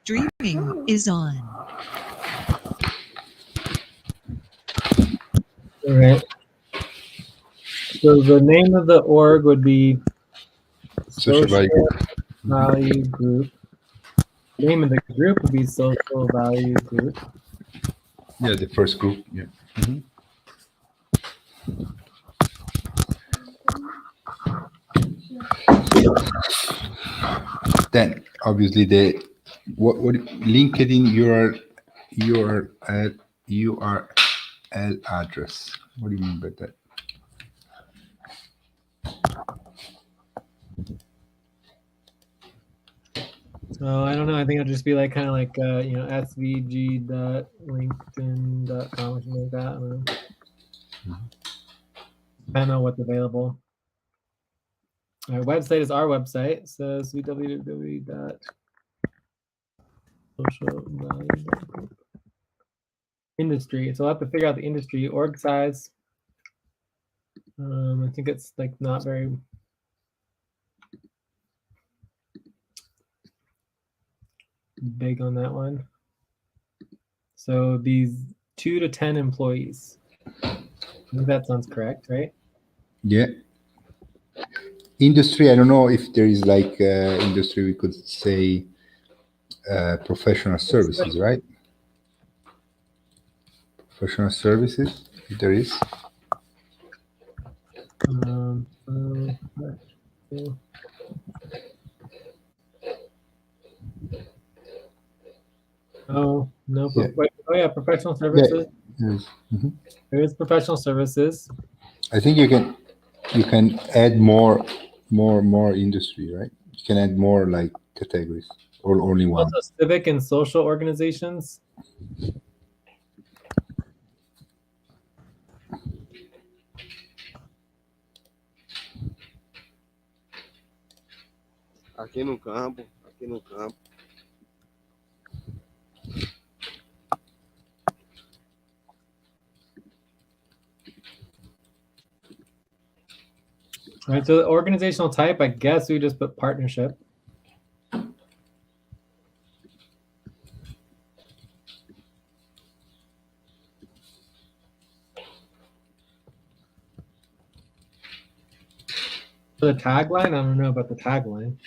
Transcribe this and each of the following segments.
Streaming is on. All right. So the name of the org would be Social Value Group. The name of the group would be Social Value Group. Yeah, the first group. Yeah. Mm-hmm. Then obviously the what LinkedIn URL address. What do you mean by that? So I don't know. I think it'll just be like kind of like svg.linkedin.com or something like that. I don't know. I don't know what's available. Our website is our website. It says www.socialvalue.group. Industry. So I'll have to figure out the industry. Org size. I think it's like not very big on that one. So these 2 to 10 employees. I think that sounds correct, right? Yeah. Industry, I don't know if there is like industry, we could say professional services, right? Professional services, if there is. Oh, no. Yeah. Wait, oh, yeah, professional services. Yeah. Yes. Mm-hmm. There is professional services. I think you can add more industry, right? You can add more like categories or only one. Also civic and social organizations. Aqui no campo. All right, so the organizational type, I guess we just put partnership. For the tagline, I don't know about the tagline.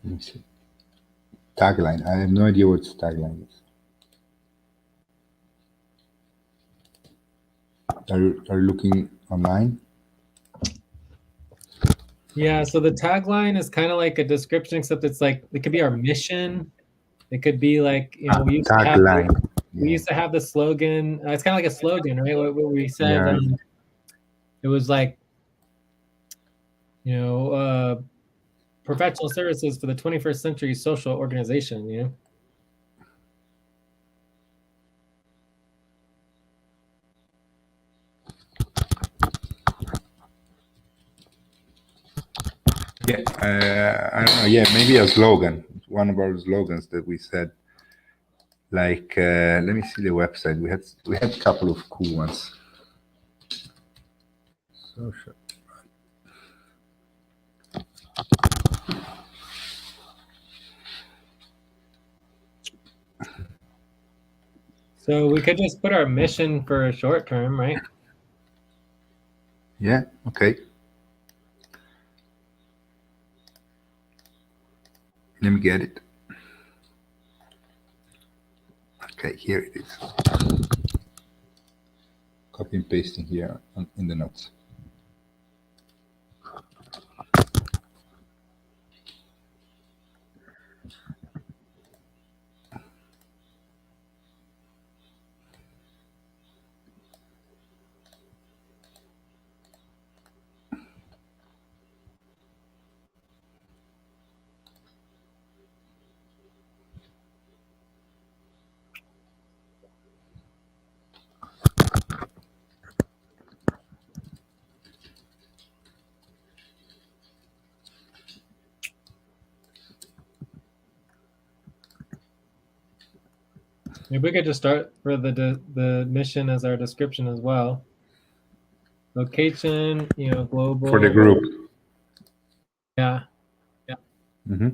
Let me see. Tagline. I have no idea what tagline is. Are you looking online? Yeah, so the tagline is kind of like a description, except it's like it could be our mission. It could be like, we used to have the slogan. It's kind of like a slogan, right? What we said. Yeah. It was like, professional services for the 21st century social organization. Yeah, I don't know. Yeah, maybe a slogan. One of our slogans that we said. Like, let me see the website. We had a couple of cool ones. Social. So we could just put our mission for a short term, right? Yeah. Okay. Let me get it. Okay, here it is. Copy and pasting here in the notes. Maybe we could just start for the mission as our description as well. Location, global. For the group. Yeah. Mm-hmm.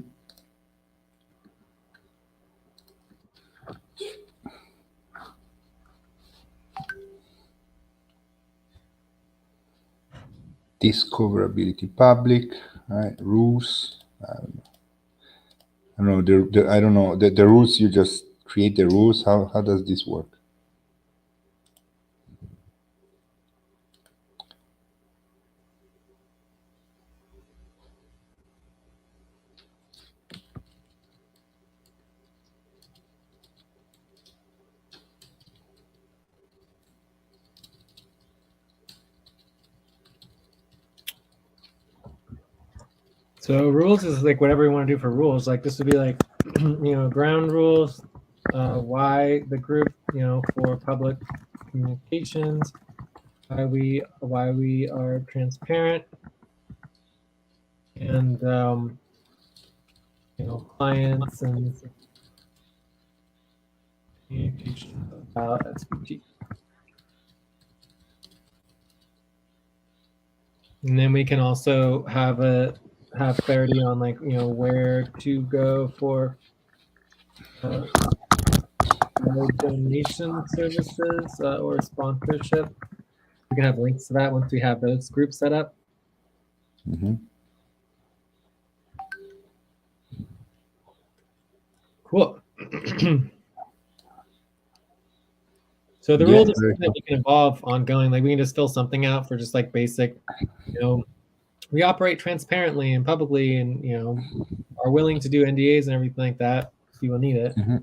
Discoverability public, right? Rules. I don't know. I don't know. The rules, you just create the rules. How does this work? So rules is like whatever you want to do for rules. Like this would be like, ground rules, why the group, for public communications, why we are transparent, and clients and communication about SVG. And then we can also have clarity on like where to go for donation services or sponsorship. We can have links to that once we have those groups set up. Mm-hmm. Cool. So the rules are something that we can evolve ongoing. Like we can just fill something out for just like basic, we operate transparently and publicly and, are willing to do NDAs and everything like that if people need it. Mm-hmm.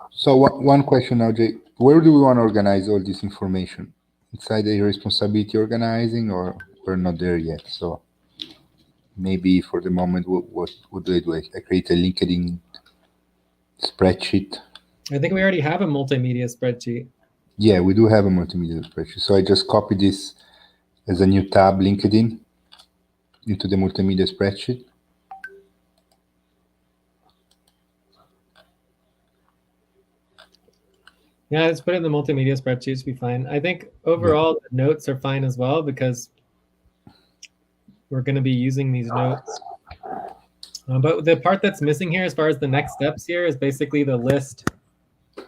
So one question now, Jay. Where do we want to organize all this information? Inside the responsibility organizing, or we're not there yet? So maybe for the moment, what do I do? I create a LinkedIn spreadsheet. I think we already have a multimedia spreadsheet. Yeah, we do have a multimedia spreadsheet. So I just copy this as a new tab, LinkedIn, into the multimedia spreadsheet. Yeah, let's put it in the multimedia spreadsheet to be fine. I think overall the notes are fine as well because we're going to be using these notes. But the part that's missing here as far as the next steps here is basically the list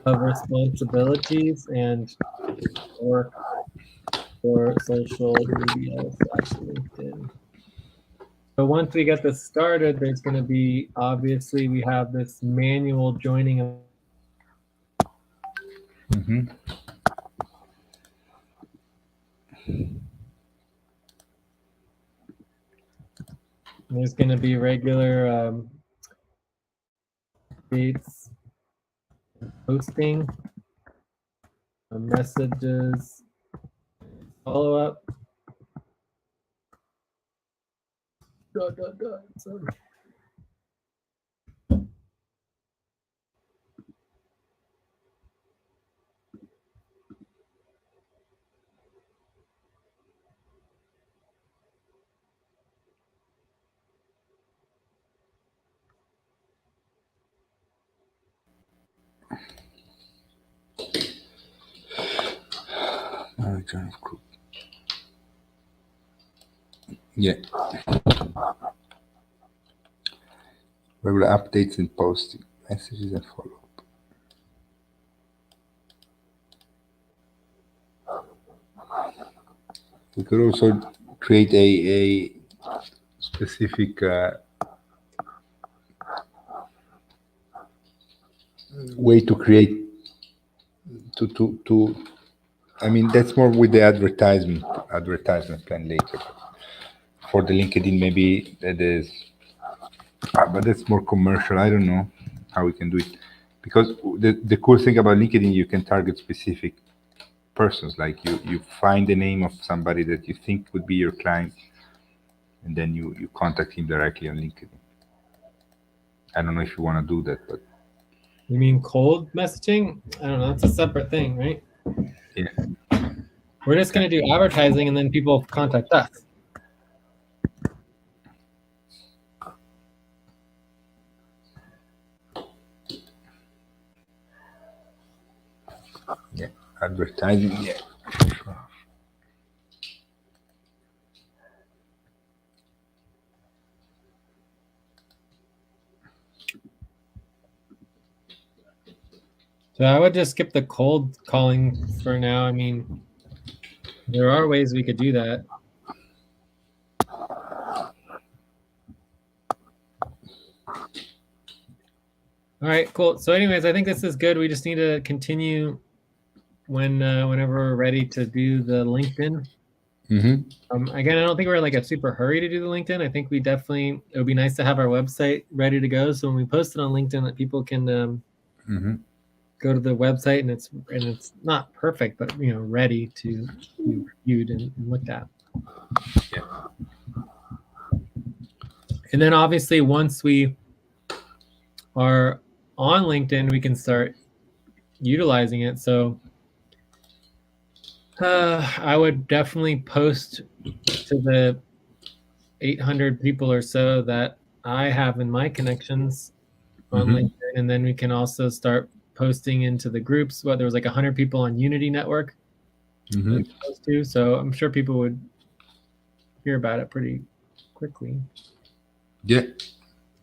of responsibilities and work for social media / LinkedIn. So once we get this started, there's going to be, obviously, we have this manual joining of there's going to be regular dates, posting, messages, follow up. Sorry. Origin of group. Yeah. Regular updates and posting, messages and follow up. We could also create a specific way to create to I mean, that's more with the advertisement plan later. For the LinkedIn, maybe that is, but that's more commercial. I don't know how we can do it, because the cool thing about LinkedIn, you can target specific persons. Like you find the name of somebody that you think would be your client, and then you contact him directly on LinkedIn. I don't know if you want to do that, but you mean cold messaging? I don't know. That's a separate thing, right? yeah. We're just going to do advertising and then people contact us. advertising. Yeah. So I would just skip the cold calling for now. I mean, there are ways we could do that. All right, cool. So anyways, I think this is good. We just need to continue whenever we're ready to do the LinkedIn. Again, I don't think we're in like a super hurry to do the LinkedIn. I think it would be nice to have our website ready to go. So when we post it on LinkedIn, that people can go to the website and it's not perfect, but ready to be reviewed and looked at. Yeah. And then obviously once we are on LinkedIn, we can start utilizing it. So I would definitely post to the 800 people or so that I have in my connections on LinkedIn, and then we can also start posting into the groups. There was like 100 people on Unity Network. So I'm sure people would hear about it pretty quickly. Yeah,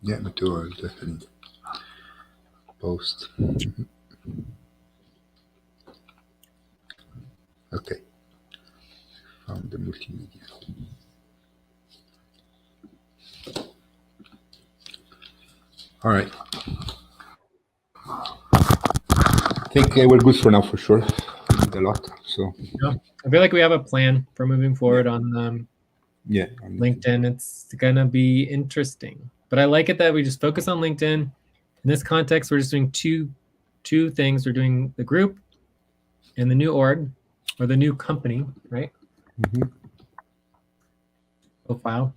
me too. I'll definitely post. Okay, found the multimedia. All right. I think we're good for now for sure. We did a lot. So yeah. I feel like we have a plan for moving forward on on LinkedIn. It's gonna be interesting. But I like it that we just focus on LinkedIn. In this context, we're just doing two things. We're doing the group and the new org or the new company, right? Profile.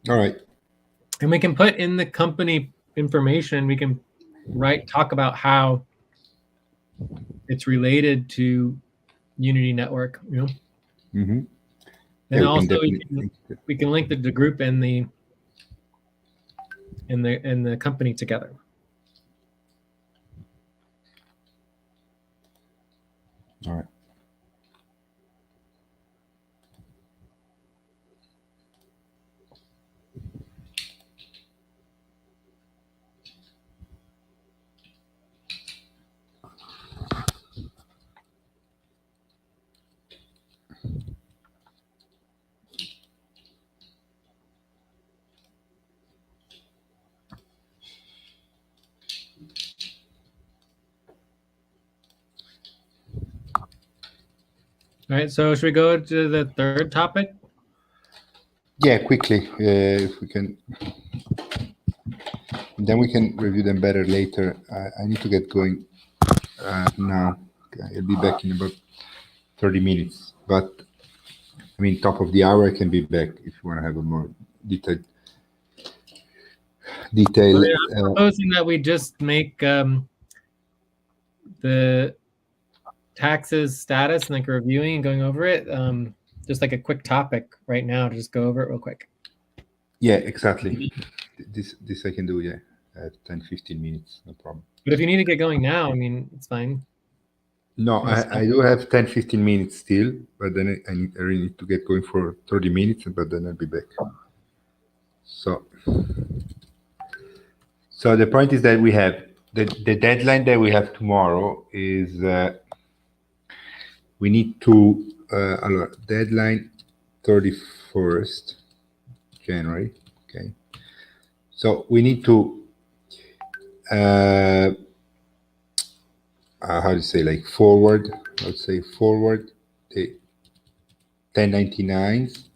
All right. And we can put in the company information, we can talk about how it's related to Unity Network, And also we can link the group and the company together. All right. All right, so should we go to the third topic? Yeah, quickly, if we can. Then we can review them better later. I need to get going now. I'll be back in about 30 minutes. But, I mean, top of the hour, I can be back if you want to have a more detailed. I'm proposing that we just make the taxes status and like reviewing and going over it, just like a quick topic right now to just go over it real quick. Yeah, exactly. This I can do, yeah. 10-15 minutes, no problem. But if you need to get going now, I mean, it's fine. No, I do have 10-15 minutes still, but then I really need to get going for 30 minutes, but then I'll be back. So the point is that we have the deadline that we have tomorrow is we need to deadline 31st January. Okay, so we need to how to say, like, forward, let's say forward the 1099s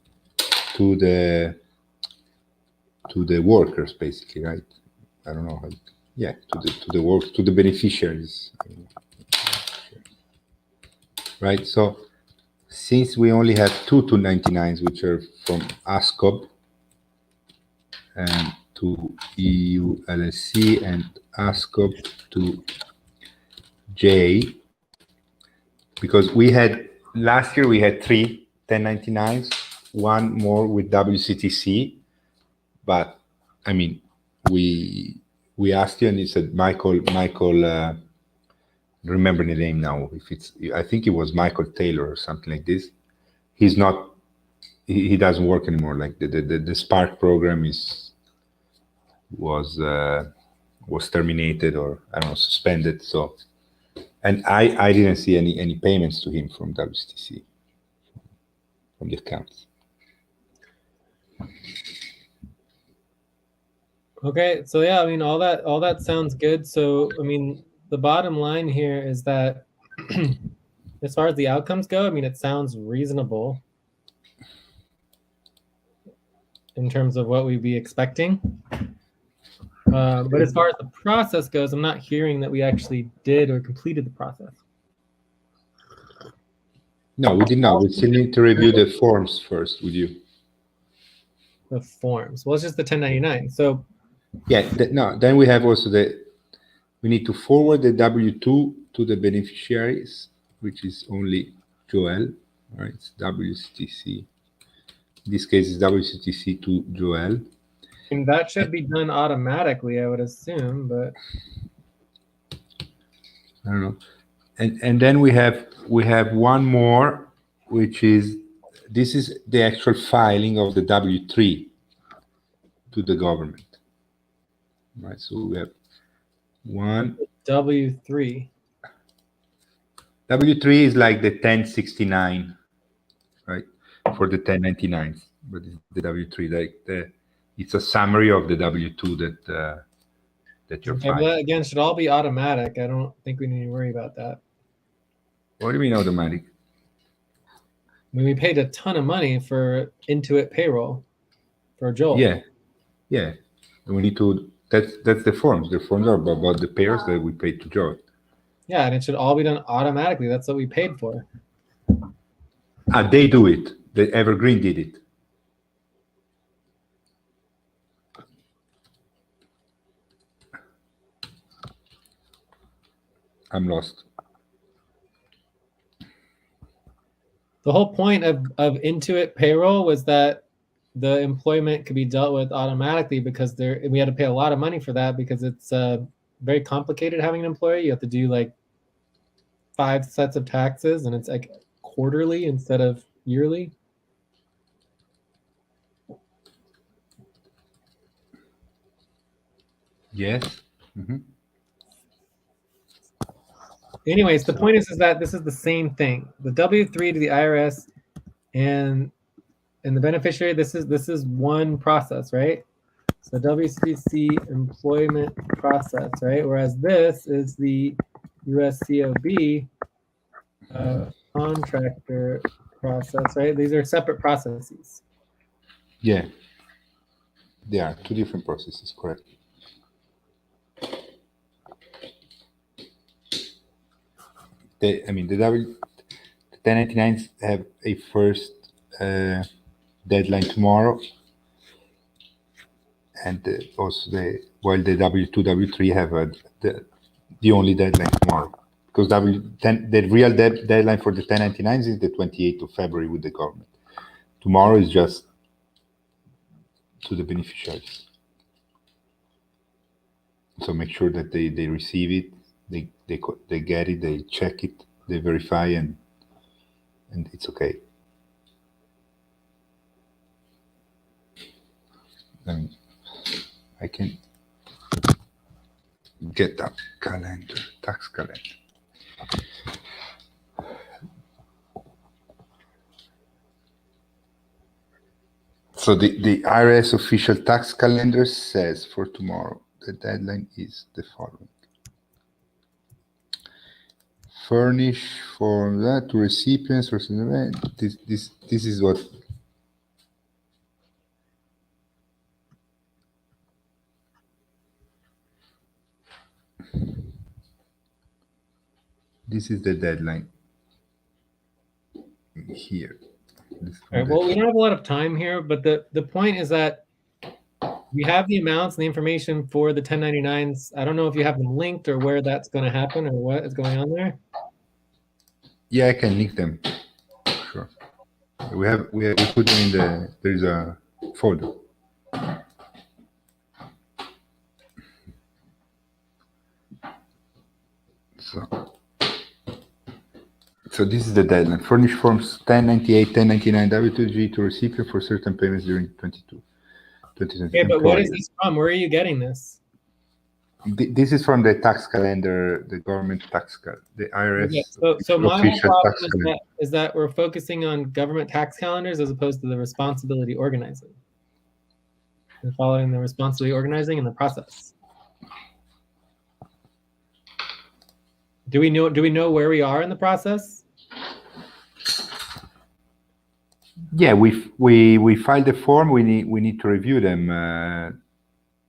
to the workers, basically, right? I don't know how. Yeah, to the beneficiaries, right? So since we only have two 299s, which are from ASCOB and to EU LLC and ASCOB to J, because last year we had 3 1099s, one more with WCTC, but I mean, we asked you and he said, Michael, remember the name now, I think it was Michael Taylor or something like this. He's not, he doesn't work anymore. Like the Spark program was terminated, or I don't know, suspended. So, and I didn't see any payments to him from WCTC, from the accounts. Okay, so yeah, I mean, all that sounds good. So, I mean, the bottom line here is that as far as the outcomes go, I mean, it sounds reasonable in terms of what we'd be expecting. But as far as the process goes, I'm not hearing that we actually did or completed the process. No, we did not. We still need to review the forms first with you. The forms. Well, it's just the 1099. So yeah, then we have also we need to forward the W-2 to the beneficiaries, which is only Joel. All right, it's WCTC. In this case, it's WCTC to Joel. And that should be done automatically, I would assume, but I don't know. And then we have one more, which is this is the actual filing of the W-3 to the government. Right, so we have one W-3. W-3 is like the 1069, right, for the 1099s, but it's the W-3, like it's a summary of the W-2 that you're filing. That again should all be automatic. I don't think we need to worry about that. What do you mean automatic? I mean, we paid a ton of money for Intuit payroll for Joel. Yeah. And we need to. That's the forms. The forms are about the payers that we paid to Joel. Yeah, and it should all be done automatically. That's what we paid for. They do it. The Evergreen did it. I'm lost. The whole point of Intuit payroll was that the employment could be dealt with automatically because we had to pay a lot of money for that because it's very complicated having an employee. You have to do like 5 sets of taxes, and it's like quarterly instead of yearly. Yes. Mm-hmm. Anyways, the point is that this is the same thing. The W-3 to the IRS and the beneficiary, this is one process, right? So WCTC employment process, right? Whereas this is the USCOB contractor process, right? These are separate processes. Yeah. They are 2 different processes, correct. The 1099s have a first deadline tomorrow, and also while the W-2, W-3 have the only deadline tomorrow, because the real deadline for the 1099s is the 28th of February with the government. Tomorrow is just to the beneficiaries. So make sure that they receive it. They get it, they check it, they verify, and it's okay. I can get that calendar, tax calendar. So the IRS official tax calendar says for tomorrow, the deadline is the following. Furnish for that to recipients or this is what this is the deadline here. All right, well, we don't have a lot of time here, but the point is that we have the amounts and the information for the 1099s. I don't know if you have them linked or where that's going to happen or what is going on there. Yeah, I can link them. Sure. We put them in there's a folder. So this is the deadline. Furnish forms 1098, 1099 W2G to recipient for certain payments during 2022. Okay, but what is this from? Where are you getting this? This is from the tax calendar, the government tax calendar, the IRS. Okay. So my official problem tax is that we're focusing on government tax calendars as opposed to the responsibility organizing. We're following the responsibility organizing and the process. Do we know where we are in the process? Yeah, we filed the form. We need to review them.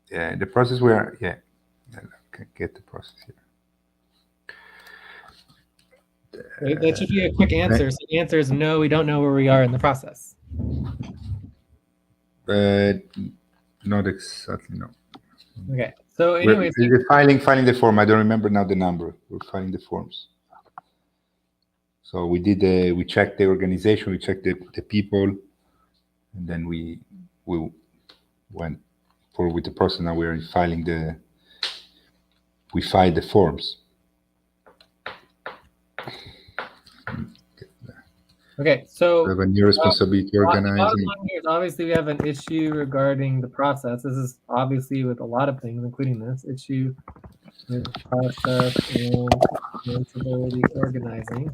Yeah, the process where can get the process here. That should be a quick answer. So the answer is no. We don't know where we are in the process. Not exactly, no. Okay. So anyway, we're filing the form. I don't remember now the number. We're filing the forms. So we did we checked the organization, we checked the people, and then we went forward with the process. Now we're filing we filed the forms. Okay, so we have a new responsibility organizing. Obviously, we have an issue regarding the process. This is obviously with a lot of things, including this issue with process and responsibility organizing.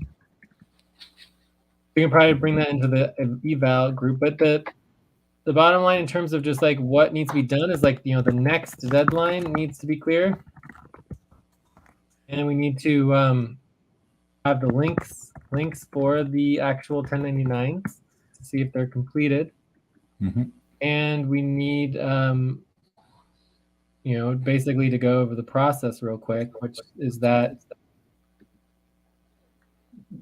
We can probably bring that into the eval group, but the bottom line in terms of just like what needs to be done is like, the next deadline needs to be clear, and we need to have the links for the actual 1099s to see if they're completed. Mm-hmm. And we need basically to go over the process real quick, which is that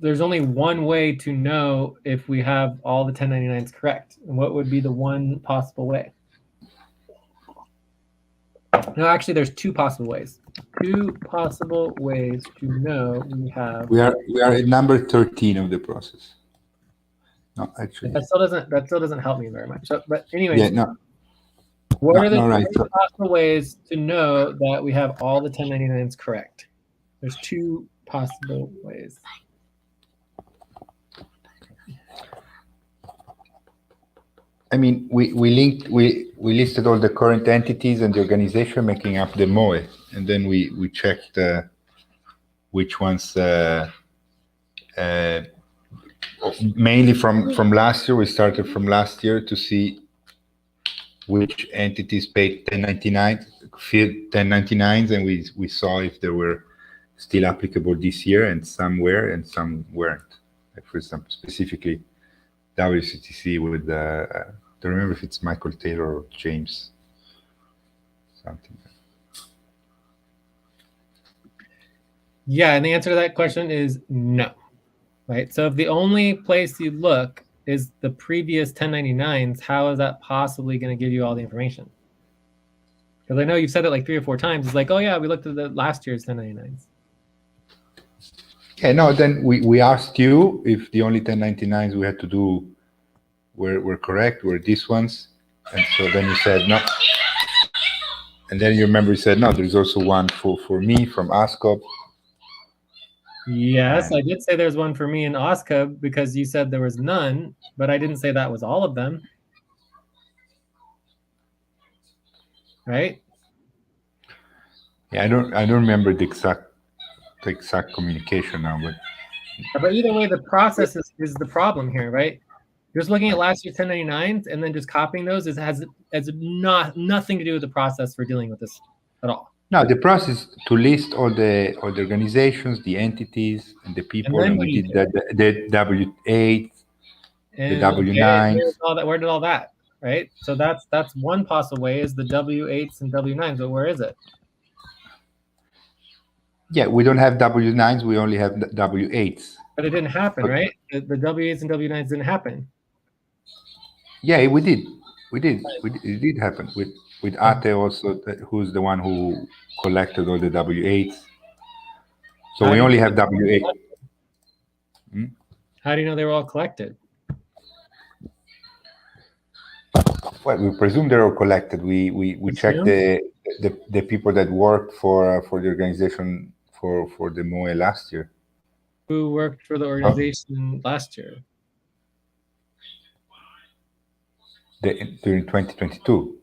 there's only one way to know if we have all the 1099s correct. And what would be the one possible way? No, actually, there's two possible ways. Two possible ways to know we have. We are at number 13 of the process. No, actually. That still doesn't help me very much. So, but anyway. Yeah, no. What are the possible ways to know that we have all the 1099s correct? There's two possible ways. I mean, we listed all the current entities and the organization making up the MOE, and then we checked which ones mainly from last year. We started from last year to see which entities paid 1099s, and we saw if they were still applicable this year, and some were and some weren't. Like for example, specifically WCTC with I don't remember if it's Michael Taylor or James something. Yeah, and the answer to that question is no. Right. So if the only place you look is the previous 1099s, how is that possibly going to give you all the information? Because I know you've said it like 3 or 4 times. It's like, oh yeah, we looked at the last year's 1099s. Yeah, no, then we asked you if the only 1099s we had to do were correct, were these ones. And so then you said no. And then you remember you said, no, there's also one for me from ASCOP. Yes, I did say there's one for me in OSCA because you said there was none, but I didn't say that was all of them. Right? Yeah, I don't remember the exact communication now, but either way, the process is the problem here, right? Just looking at last year's 1099s and then just copying those has nothing to do with the process for dealing with this at all. No, the process to list all the organizations, the entities, and the people, and we did the W8, the W9. Where did all that? Right. So that's one possible way is the W8s and W9s. But where is it? Yeah, we don't have W9s. We only have W8s. But it didn't happen, right? The W8s and W9s didn't happen. Yeah, we did. It did happen with Ate also, who's the one who collected all the W8s. So we only have W8. How do you know they were all collected? Well, we presume they're all collected. We check the people that worked for the organization for the MOE last year. Who worked for the organization last year? During 2022.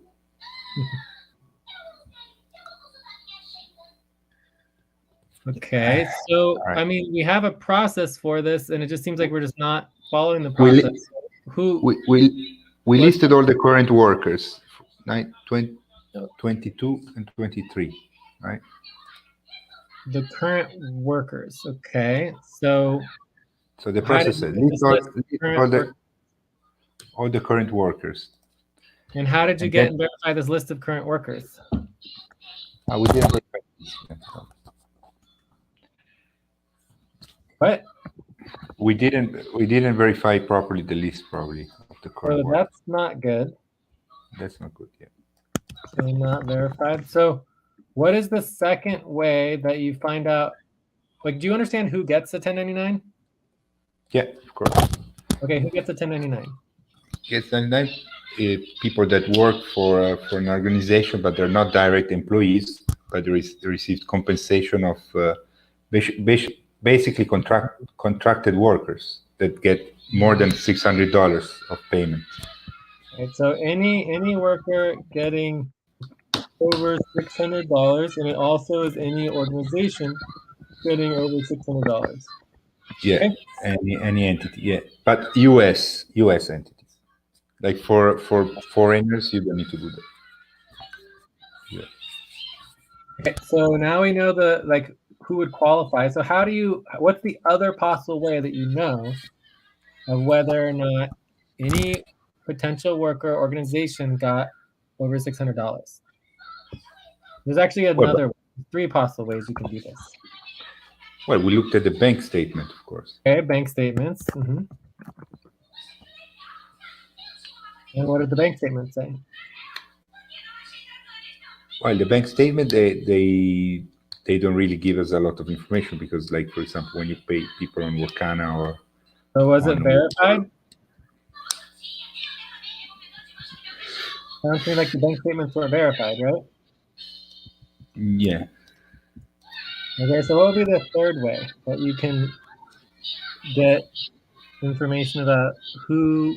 Okay, so right. I mean, we have a process for this, and it just seems like we're just not following the process. We listed all the current workers, 22 and 23, right? The current workers, okay. So the process says all the current workers. And how did you get and verify this list of current workers? We didn't verify this. What? We didn't verify properly the list probably of the current workers. That's not good. That's not good, yeah. So not verified. So what is the second way that you find out, like, do you understand who gets a 1099? Yeah, of course. Okay, who gets a 1099? Gets 1099 people that work for an organization, but they're not direct employees, but they received compensation of basically contracted workers that get more than $600 of payment. Right, so any worker getting over $600, and it also is any organization getting over $600. Yeah, okay. Any entity, yeah, but U.S. entities. Like for foreigners, you don't need to do that. Yeah. Okay, so now we know who would qualify. So what's the other possible way that you know of whether or not any potential worker organization got over $600? There's actually three possible ways you can do this. Well, we looked at the bank statement, of course. Okay, bank statements. Mm-hmm. And what did the bank statement say? Well, the bank statement, they don't really give us a lot of information because, like, for example, when you pay people on Wakana or... So was it verified? Sounds to me like the bank statements were verified, right? Yeah. Okay, so what would be the third way that you can get information about who...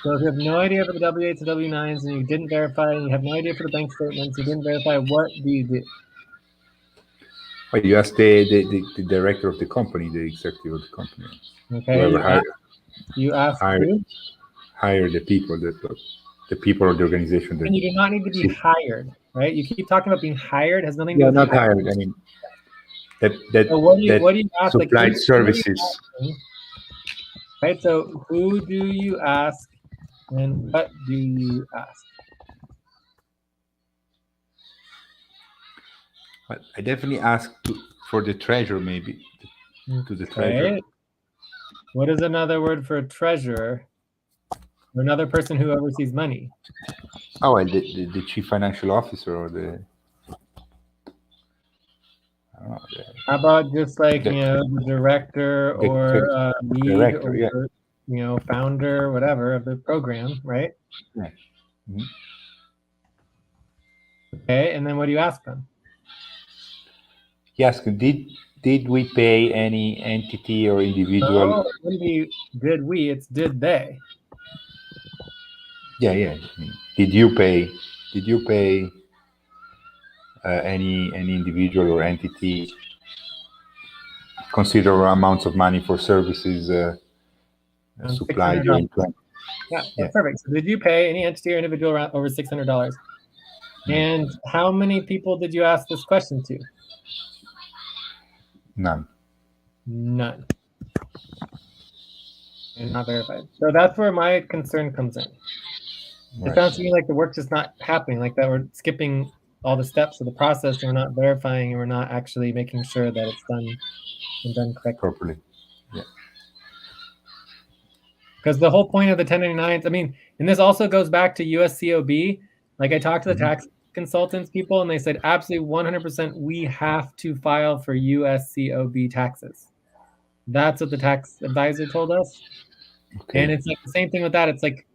So if you have no idea for the W-8s and W-9s and you didn't verify, and you have no idea for the bank statements, you didn't verify, what do you do? Well, you ask the director of the company, the executive of the company. Okay, you ask who? Hire the people, the people of the organization. And you do not need to be hired, right? You keep talking about being hired, it has nothing to do with not hired. I mean, so what do you ask? Supplied like, services. Right, so who do you ask and what do you ask? Well, I definitely ask for the treasurer, maybe, to the treasurer. What is another word for treasurer? Or another person who oversees money? Oh, well, the chief financial officer or the... How about just like, the director or lead director, or, founder, whatever, of the program, right? Yeah. Mm-hmm. Okay, and then what do you ask them? Yes, did we pay any entity or individual? Oh, it wouldn't be did we, it's did they. Yeah. Did you pay any individual or entity considerable amounts of money for services supplied during 20? Yeah, that's perfect. So did you pay any entity or individual around over $600? And how many people did you ask this question to? None. And not verified. So that's where my concern comes in. It sounds to me like the work's just not happening, like that we're skipping all the steps of the process and we're not verifying and we're not actually making sure that it's done and done correctly. Properly. Yeah. Because the whole point of the 1099s, I mean, and this also goes back to USCOB. Like I talked to the tax consultants people and they said, absolutely 100%, we have to file for USCOB taxes. That's what the tax advisor told us. Okay. And it's like the same thing with that. It's like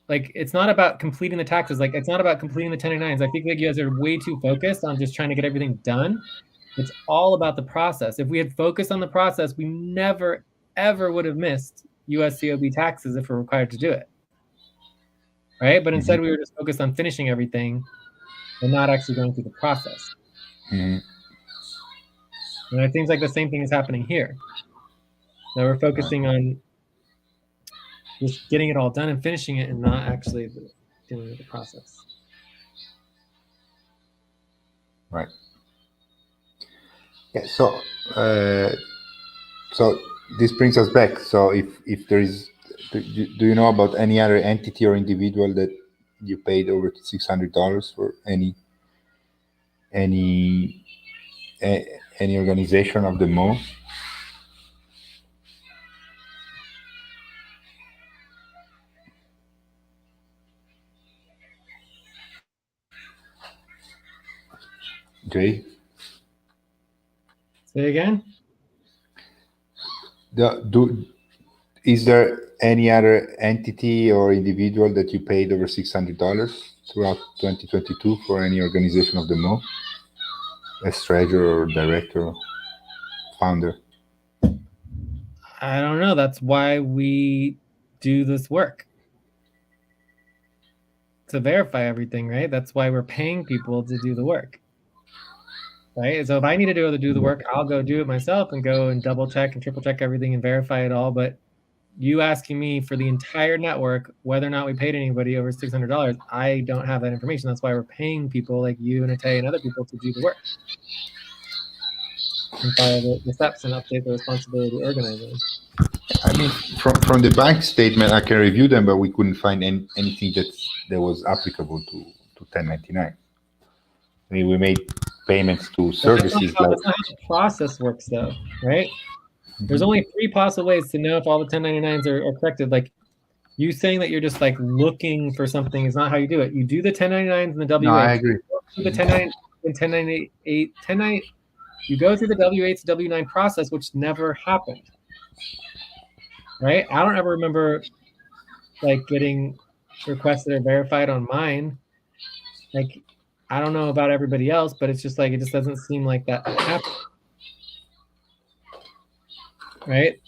it's not about completing the taxes. Like, it's not about completing the 1099s. I think like you guys are way too focused on just trying to get everything done. It's all about the process. If we had focused on the process, we never, ever would have missed US COB taxes if we're required to do it. Right? But instead, we were just focused on finishing everything and not actually going through the process. And it seems like the same thing is happening here. Now we're focusing on just getting it all done and finishing it and not actually dealing with the process. Right. Yeah. So this brings us back. So if there is, do you know about any other entity or individual that you paid over $600 for any organization of the Mo? Jay? Say again? Is there any other entity or individual that you paid over $600 throughout 2022 for any organization of the Mo? As treasurer or director, founder? I don't know. That's why we do this work. To verify everything, right? That's why we're paying people to do the work. Right? So if I need to do the work, I'll go do it myself and go and double check and triple check everything and verify it all. But you asking me for the entire network, whether or not we paid anybody over $600, I don't have that information. That's why we're paying people like you and Atay and other people to do the work. And follow the steps and update the responsibility organizing. I mean, from the bank statement, I can review them, but we couldn't find anything that was applicable to 1099. I mean, we made payments to services. That's not how the process works, though, right? There's only 3 possible ways to know if all the 1099s are corrected. Like, you saying that you're just like looking for something is not how you do it. You do the 1099s and the W8s. No, I agree. You do the 1099 and 1098, 1099. You go through the W8 to W9 process, which never happened. Right? I don't ever remember like getting requested or verified on mine. Like, I don't know about everybody else, but it's just like, it just doesn't seem like that happened. Right?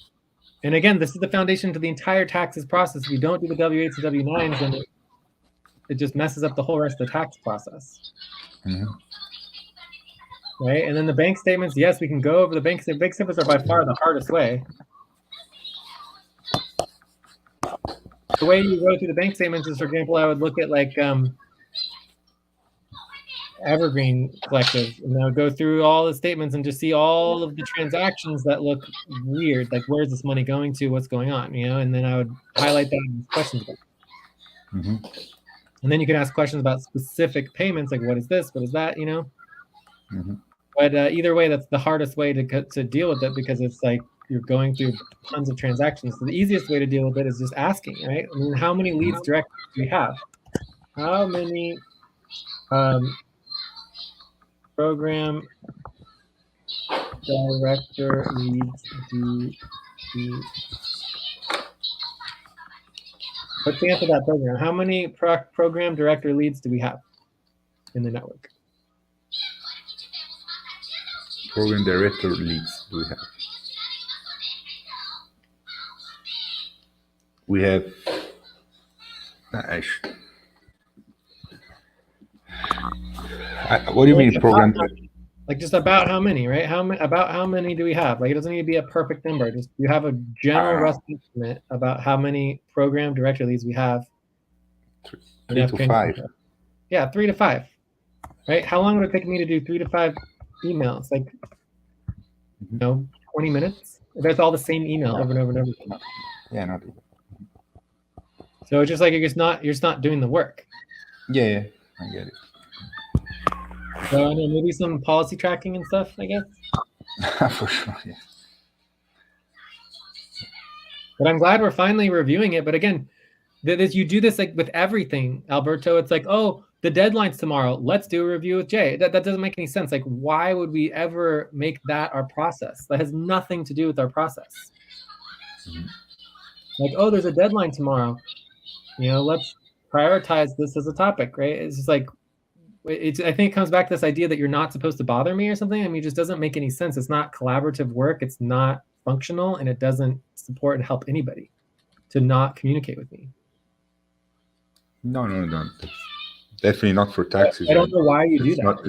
And again, this is the foundation to the entire taxes process. If you don't do the W8s and W9s, then it just messes up the whole rest of the tax process. Right? And then the bank statements, yes, we can go over the bank statements. Bank statements are by far the hardest way. The way you go through the bank statements is, for example, I would look at like Evergreen Collective, and I would go through all the statements and just see all of the transactions that look weird. Like, where's this money going to? What's going on? You know, and then I would highlight that and ask questions about it. And then you can ask questions about specific payments, like what is this? What is that? You know. But either way, that's the hardest way to deal with it, because it's like you're going through tons of transactions. So the easiest way to deal with it is just asking, right? I mean, how many leads directly do we have? How many program director leads do we? Let's answer that program. How many program director leads do we have in the network? Program director leads do we have? We have. What do you mean program? Like, just about how many, right? About how many do we have? Like, it doesn't need to be a perfect number. Just you have a general rough estimate about how many program director leads we have. 3 to 5. Yeah, 3 to 5. Right? How long would it take me to do 3 to 5 emails? Like, 20 minutes? That's all the same email over and over and over again. Yeah, not even. So it's just like you're just not doing the work. Yeah, I get it. So I know, maybe some policy tracking and stuff, I guess. For sure, yeah. But I'm glad we're finally reviewing it. But again, you do this like with everything, Alberto. It's like, oh, the deadline's tomorrow. Let's do a review with Jay. That doesn't make any sense. Like, why would we ever make that our process? That has nothing to do with our process. Like, oh, there's a deadline tomorrow. Let's prioritize this as a topic, right? It's just like, I think it comes back to this idea that you're not supposed to bother me or something. I mean, it just doesn't make any sense. It's not collaborative work. It's not functional, and it doesn't support and help anybody to not communicate with me. No. Definitely not for taxes. I don't know why you do that.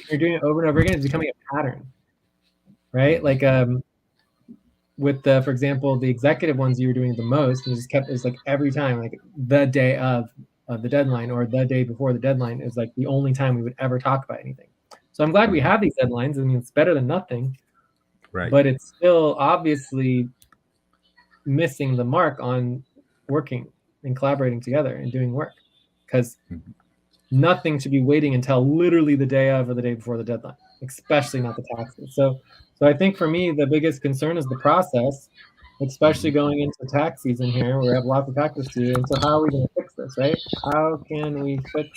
You're doing it over and over again. It's becoming a pattern, right? Like with for example, the executive ones you were doing the most, and it's like every time, like the day of the deadline or the day before the deadline is like the only time we would ever talk about anything. So I'm glad we have these deadlines. I mean, it's better than nothing, right? But it's still obviously missing the mark on working and collaborating together and doing work, because nothing should be waiting until literally the day of or the day before the deadline, especially not the taxes. So I think for me, the biggest concern is the process, especially going into tax season here, where we have lots of taxes to do. And so how are we going to fix this, right? How can we fix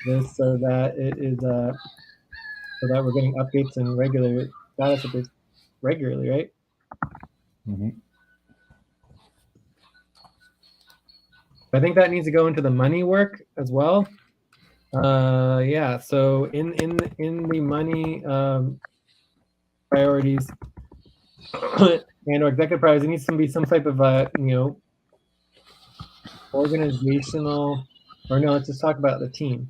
this so that it is so that we're getting updates and regular status updates regularly, right? I think that needs to go into the money work as well. Yeah. So in the money priorities and or executive priorities, it needs to be some type of organizational, or no, let's just talk about the team.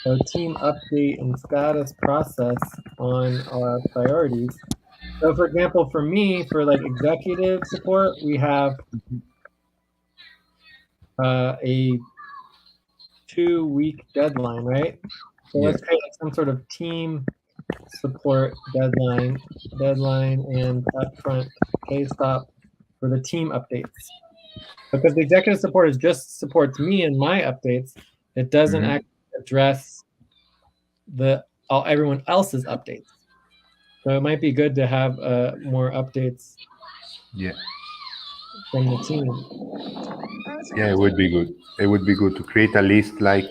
So team update and status process on our priorities. So for example, for me, for like executive support, we have a 2-week deadline, right? So let's create like some sort of team support deadline and upfront pay stop for the team updates. Because the executive support just supports me and my updates. It doesn't actually address everyone else's updates. So it might be good to have more updates. Yeah. From the team. Yeah, it would be good. It would be good to create a list like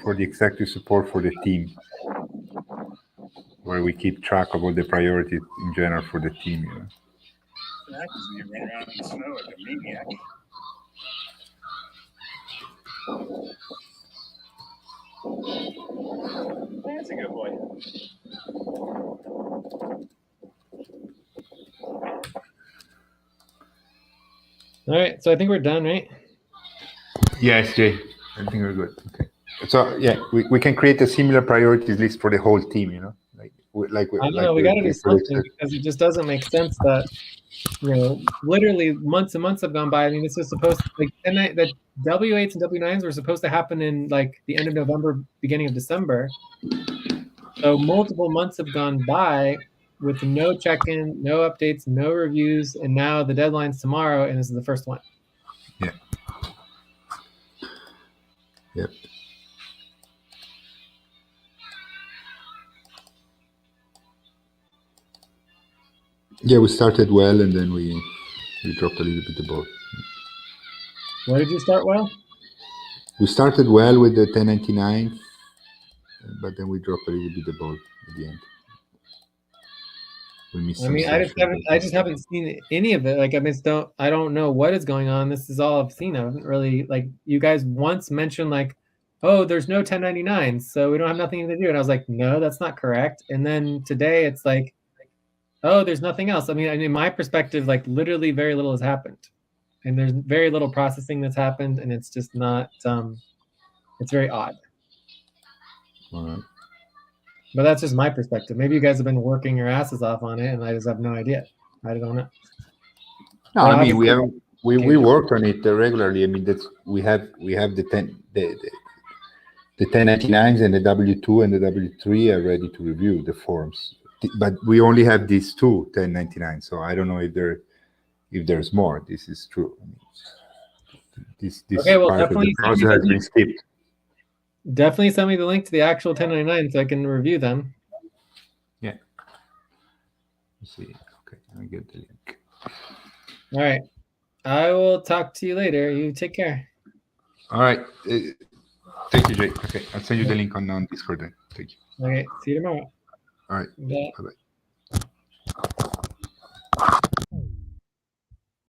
for the executive support for the team, where we keep track of all the priorities in general for the team. Run around in the snow like a maniac. That's a good boy. All right, so I think we're done, right? Yes, Jay. I think we're good. Okay. So yeah, we can create a similar priorities list for the whole team. I don't know. We got to do something, because it just doesn't make sense that literally months and months have gone by. I mean, this was supposed to, the W8s and W9s were supposed to happen in like the end of November, beginning of December. So multiple months have gone by with no check-in, no updates, no reviews, and now the deadline's tomorrow, and this is the first one. Yeah. Yep. Yeah, we started well, and then we dropped a little bit the ball. What did you start well? We started well with the 1099, but then we dropped a little bit the ball at the end. I just haven't seen any of it. Like, I don't know what is going on. This is all I've seen. I haven't really, you guys once mentioned oh, there's no 1099s, so we don't have nothing to do. And I was like, no, that's not correct. And then today it's like, oh, there's nothing else. I mean, in my perspective, literally very little has happened, and there's very little processing that's happened, and it's just not. It's very odd. All right. But that's just my perspective. Maybe you guys have been working your asses off on it, and I just have no idea. I don't know. No, I mean, we worked on it regularly. I mean, we have the 1099s and the W2 and the W3 are ready to review the forms, but we only have these two 1099s. So I don't know if there's more. This is true. This okay, well, part of the process has been skipped. Definitely send me the link to the actual 1099 so I can review them. Yeah. Let's see. Okay, I get the link. All right. I will talk to you later. You take care. All right. Thank you, Jay. Okay, I'll send you the link on Discord then. Thank you. Okay, see you tomorrow. All right. Bye. Bye-bye.